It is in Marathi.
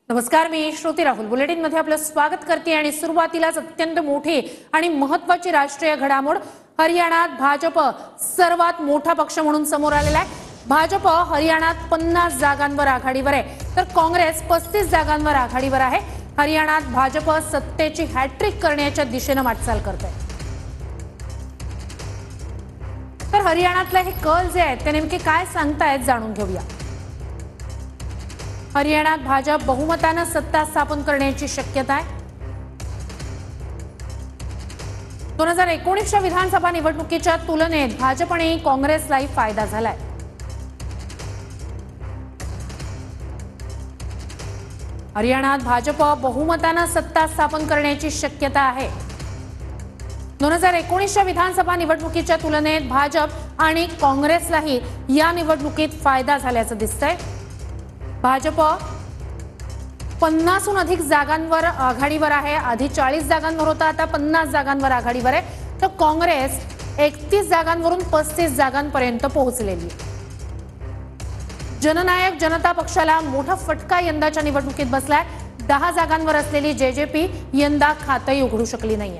नमस्कार, मी श्रुती राहुल बुलेटिन मध्ये आपलं स्वागत करते आणि सुरुवातीलाच अत्यंत मोठी आणि महत्त्वाची राष्ट्रीय घडामोड। हरियाणात भाजप सर्वात मोठा पक्ष म्हणून समोर आलेला आहे। भाजप हरियाणात 50 जागांवर आघाडीवर आहे, तर काँग्रेस 35 जागांवर आघाडीवर आहे। हरियाणात भाजप सत्तेची हॅट्रिक करण्याच्या दिशेने वाटचाल करते। तर हरियाणातले हे कल जे आहेत ते नेमके काय सांगतायत जाणून घेऊया। हरियाणात भाजप बहुमताने सत्ता स्थापन करण्याची शक्यता आहे। 2019च्या विधानसभा निवडणुकीच्या तुलनेत भाजप आणि काँग्रेसला फायदा झालाय। हरियाणात भाजप बहुमताने सत्ता स्थापन करण्याची शक्यता आहे। 2019च्या विधानसभा निवडणुकीच्या तुलनेत भाजप आणि काँग्रेसलाही या निवडणुकीत फायदा झाल्याचं दिसतंय। भाजप 50हून अधिक जागांवर आघाडीवर आहे। आधी 40 जागांवर होता, आता 50 जागांवर आघाडीवर आहे। तर काँग्रेस 31 जागांवरून 35 जागांपर्यंत पोहोचलेली आहे। जननायक जनता पक्षाला मोठा फटका यंदाच्या निवडणुकीत बसलाय। 10 जागांवर असलेली जेजेपी यंदा खातही उघडू शकली नाहीये।